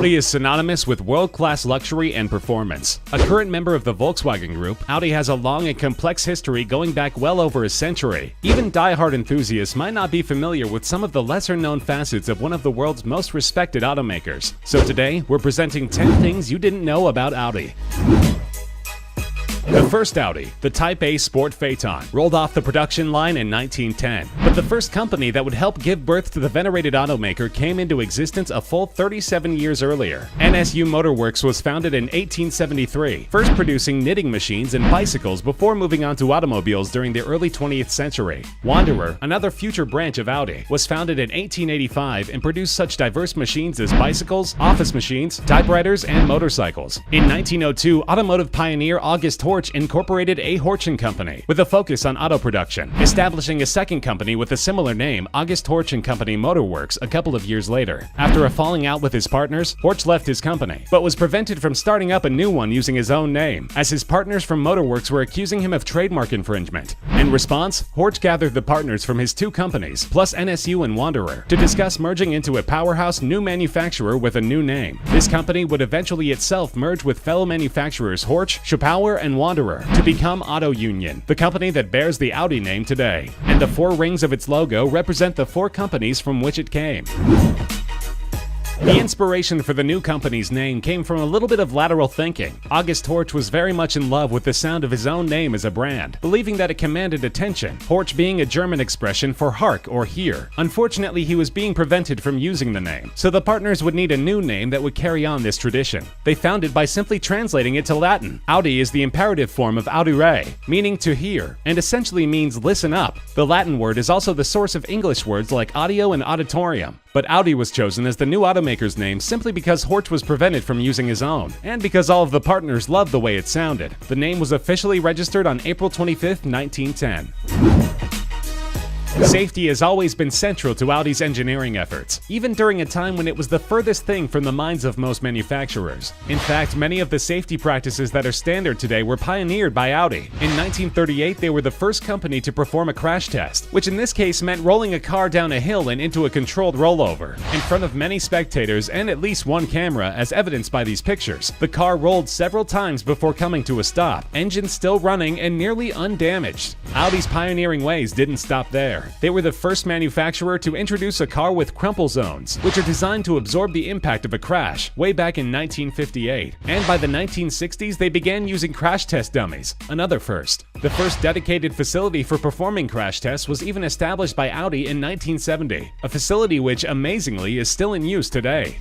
Audi is synonymous with world-class luxury and performance. A current member of the Volkswagen Group, Audi has a long and complex history going back well over a century. Even die-hard enthusiasts might not be familiar with some of the lesser-known facets of one of the world's most respected automakers. So today, we're presenting 10 things you didn't know about Audi. The first Audi, the Type A Sport Phaeton, rolled off the production line in 1910. But the first company that would help give birth to the venerated automaker came into existence a full 37 years earlier. NSU Motor Works was founded in 1873, first producing knitting machines and bicycles before moving on to automobiles during the early 20th century. Wanderer, another future branch of Audi, was founded in 1885 and produced such diverse machines as bicycles, office machines, typewriters, and motorcycles. In 1902, automotive pioneer August Horch incorporated A. Horch & Company with a focus on auto production, establishing a second company with a similar name, August Horch & Company Motor Works, a couple of years later. After a falling out with his partners, Horch left his company, but was prevented from starting up a new one using his own name, as his partners from Motor Works were accusing him of trademark infringement. In response, Horch gathered the partners from his two companies, plus NSU and Wanderer, to discuss merging into a powerhouse new manufacturer with a new name. This company would eventually itself merge with fellow manufacturers Horch, Schopauer, and Wanderer to become Auto Union, the company that bears the Audi name today. And the four rings of its logo represent the four companies from which it came. The inspiration for the new company's name came from a little bit of lateral thinking. August Horch was very much in love with the sound of his own name as a brand, believing that it commanded attention, Horch being a German expression for hark or hear. Unfortunately, he was being prevented from using the name, so the partners would need a new name that would carry on this tradition. They found it by simply translating it to Latin. Audi is the imperative form of audire, meaning to hear, and essentially means listen up. The Latin word is also the source of English words like audio and auditorium. But Audi was chosen as the new automaker's name simply because Horch was prevented from using his own, and because all of the partners loved the way it sounded. The name was officially registered on April 25, 1910. Safety has always been central to Audi's engineering efforts, even during a time when it was the furthest thing from the minds of most manufacturers. In fact, many of the safety practices that are standard today were pioneered by Audi. In 1938, they were the first company to perform a crash test, which in this case meant rolling a car down a hill and into a controlled rollover. In front of many spectators and at least one camera, as evidenced by these pictures, the car rolled several times before coming to a stop, engine still running and nearly undamaged. Audi's pioneering ways didn't stop there. They were the first manufacturer to introduce a car with crumple zones, which are designed to absorb the impact of a crash, way back in 1958. And by the 1960s, they began using crash test dummies, another first. The first dedicated facility for performing crash tests was even established by Audi in 1970, a facility which, amazingly, is still in use today.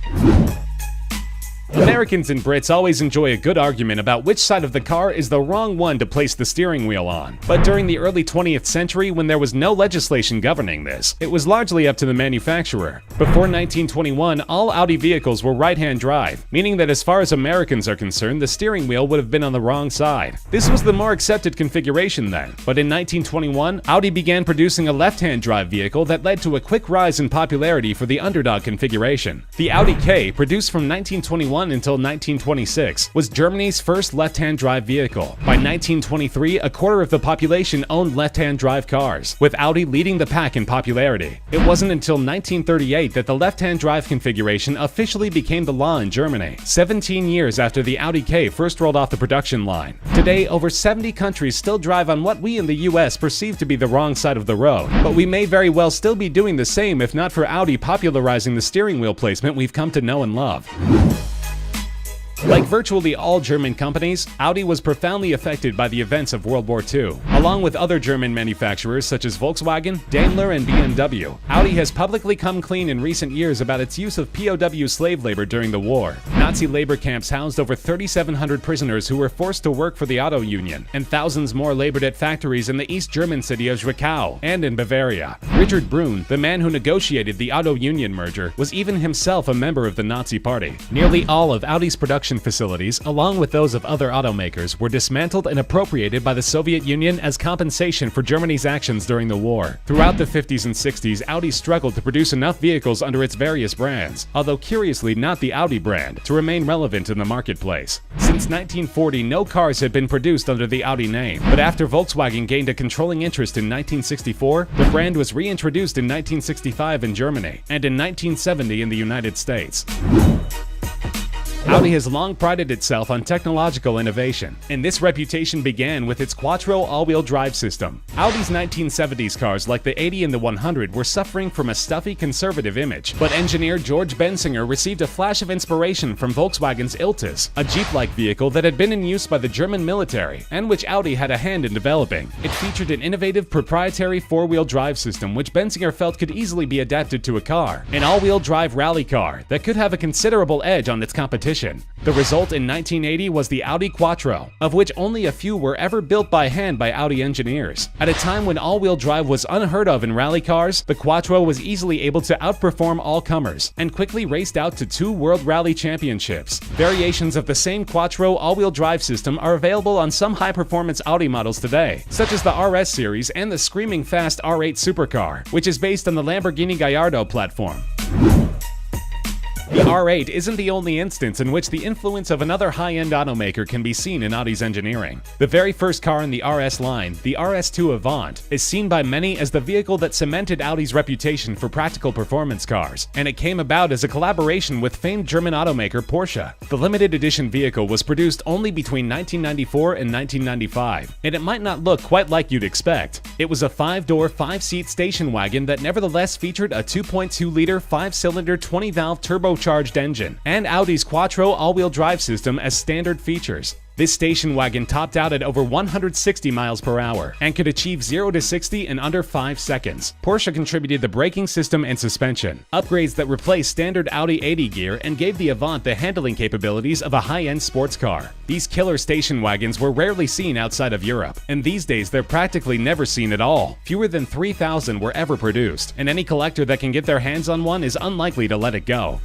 Americans and Brits always enjoy a good argument about which side of the car is the wrong one to place the steering wheel on. But during the early 20th century, when there was no legislation governing this, it was largely up to the manufacturer. Before 1921, all Audi vehicles were right-hand drive, meaning that as far as Americans are concerned, the steering wheel would have been on the wrong side. This was the more accepted configuration then, but in 1921, Audi began producing a left-hand drive vehicle that led to a quick rise in popularity for the underdog configuration. The Audi K, produced from 1921 until 1926, was Germany's first left-hand drive vehicle. By 1923, a quarter of the population owned left-hand drive cars, with Audi leading the pack in popularity. It wasn't until 1938 that the left-hand drive configuration officially became the law in Germany, 17 years after the Audi K first rolled off the production line. Today, over 70 countries still drive on what we in the US perceive to be the wrong side of the road, but we may very well still be doing the same if not for Audi popularizing the steering wheel placement we've come to know and love. Like virtually all German companies, Audi was profoundly affected by the events of World War II. Along with other German manufacturers such as Volkswagen, Daimler, and BMW, Audi has publicly come clean in recent years about its use of POW slave labor during the war. Nazi labor camps housed over 3,700 prisoners who were forced to work for the Auto Union, and thousands more labored at factories in the East German city of Zwickau and in Bavaria. Richard Brunn, the man who negotiated the Auto Union merger, was even himself a member of the Nazi Party. Nearly all of Audi's production facilities, along with those of other automakers, were dismantled and appropriated by the Soviet Union as compensation for Germany's actions during the war. Throughout the 50s and 60s, Audi struggled to produce enough vehicles under its various brands, although curiously not the Audi brand, to remain relevant in the marketplace. Since 1940, no cars had been produced under the Audi name, but after Volkswagen gained a controlling interest in 1964, the brand was reintroduced in 1965 in Germany and in 1970 in the United States. Audi has long prided itself on technological innovation, and this reputation began with its Quattro all-wheel drive system. Audi's 1970s cars like the 80 and the 100 were suffering from a stuffy, conservative image, but engineer George Bensinger received a flash of inspiration from Volkswagen's Iltis, a Jeep-like vehicle that had been in use by the German military and which Audi had a hand in developing. It featured an innovative proprietary four-wheel drive system which Bensinger felt could easily be adapted to a car, an all-wheel drive rally car that could have a considerable edge on its competition. The result in 1980 was the Audi Quattro, of which only a few were ever built by hand by Audi engineers. At a time when all-wheel drive was unheard of in rally cars, the Quattro was easily able to outperform all comers and quickly raced out to 2 World Rally Championships. Variations of the same Quattro all-wheel drive system are available on some high-performance Audi models today, such as the RS series and the screaming fast R8 supercar, which is based on the Lamborghini Gallardo platform. The R8 isn't the only instance in which the influence of another high-end automaker can be seen in Audi's engineering. The very first car in the RS line, the RS2 Avant, is seen by many as the vehicle that cemented Audi's reputation for practical performance cars, and it came about as a collaboration with famed German automaker Porsche. The limited edition vehicle was produced only between 1994 and 1995, and it might not look quite like you'd expect. It was a 5-door, 5-seat station wagon that nevertheless featured a 2.2-liter, 5-cylinder, 20-valve turbocharged engine, and Audi's Quattro all-wheel drive system as standard features. This station wagon topped out at over 160 miles per hour and could achieve 0 to 60 in under 5 seconds. Porsche contributed the braking system and suspension, upgrades that replaced standard Audi 80 gear and gave the Avant the handling capabilities of a high-end sports car. These killer station wagons were rarely seen outside of Europe, and these days they're practically never seen at all. Fewer than 3,000 were ever produced, and any collector that can get their hands on one is unlikely to let it go.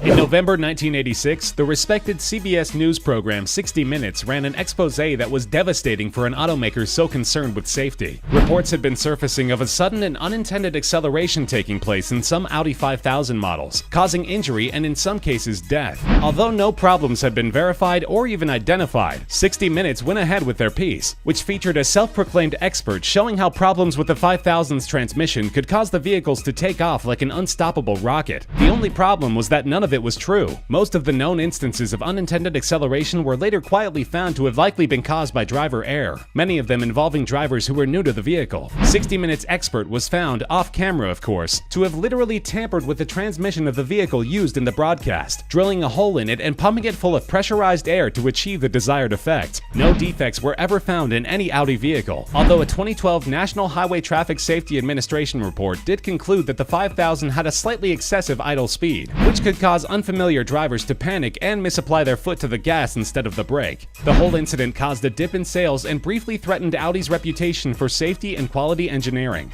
In November 1986, the respected CBS News program 60 Minutes ran an expose that was devastating for an automaker so concerned with safety. Reports had been surfacing of a sudden and unintended acceleration taking place in some Audi 5000 models, causing injury and in some cases death. Although no problems had been verified or even identified, 60 Minutes went ahead with their piece, which featured a self-proclaimed expert showing how problems with the 5000's transmission could cause the vehicles to take off like an unstoppable rocket. The only problem was that none of it was true. Most of the known instances of unintended acceleration were later quietly found to have likely been caused by driver error, many of them involving drivers who were new to the vehicle. 60 Minutes expert was found, off camera of course, to have literally tampered with the transmission of the vehicle used in the broadcast, drilling a hole in it and pumping it full of pressurized air to achieve the desired effect. No defects were ever found in any Audi vehicle, although a 2012 National Highway Traffic Safety Administration report did conclude that the 5000 had a slightly excessive idle speed, which could cause unfamiliar drivers to panic and misapply their foot to the gas instead of the brake. The whole incident caused a dip in sales and briefly threatened Audi's reputation for safety and quality engineering.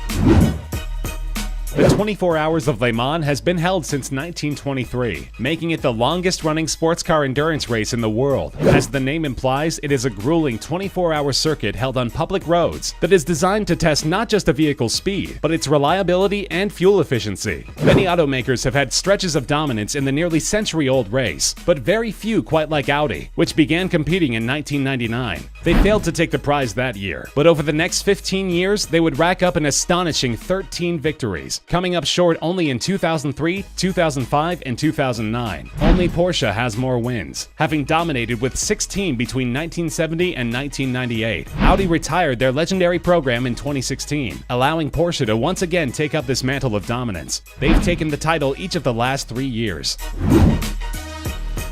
The 24 Hours of Le Mans has been held since 1923, making it the longest-running sports car endurance race in the world. As the name implies, it is a grueling 24-hour circuit held on public roads that is designed to test not just a vehicle's speed, but its reliability and fuel efficiency. Many automakers have had stretches of dominance in the nearly century-old race, but very few quite like Audi, which began competing in 1999. They failed to take the prize that year, but over the next 15 years, they would rack up an astonishing 13 victories, coming up short only in 2003, 2005, and 2009. Only Porsche has more wins, having dominated with 16 between 1970 and 1998. Audi retired their legendary program in 2016, allowing Porsche to once again take up this mantle of dominance. They've taken the title each of the last 3 years.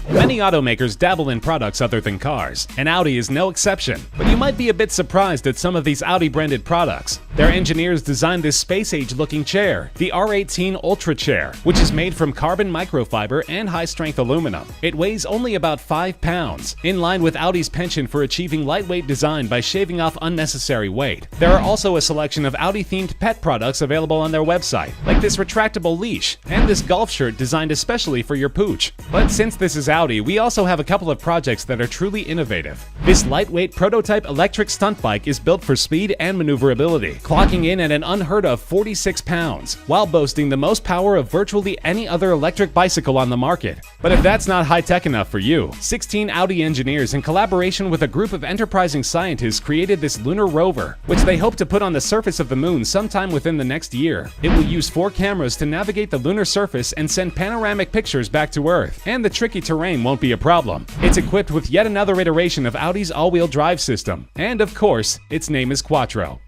Many automakers dabble in products other than cars, and Audi is no exception. But you might be a bit surprised at some of these Audi-branded products. Their engineers designed this space-age-looking chair, the R18 Ultra Chair, which is made from carbon microfiber and high-strength aluminum. It weighs only about 5 pounds, in line with Audi's penchant for achieving lightweight design by shaving off unnecessary weight. There are also a selection of Audi-themed pet products available on their website, like this retractable leash and this golf shirt designed especially for your pooch. But since this is Audi, we also have a couple of projects that are truly innovative. This lightweight prototype electric stunt bike is built for speed and maneuverability, clocking in at an unheard of 46 pounds, while boasting the most power of virtually any other electric bicycle on the market. But if that's not high-tech enough for you, 16 Audi engineers in collaboration with a group of enterprising scientists created this lunar rover, which they hope to put on the surface of the moon sometime within the next year. It will use 4 cameras to navigate the lunar surface and send panoramic pictures back to Earth, and the tricky terrain won't be a problem. It's equipped with yet another iteration of Audi's all-wheel drive system, and of course, its name is Quattro.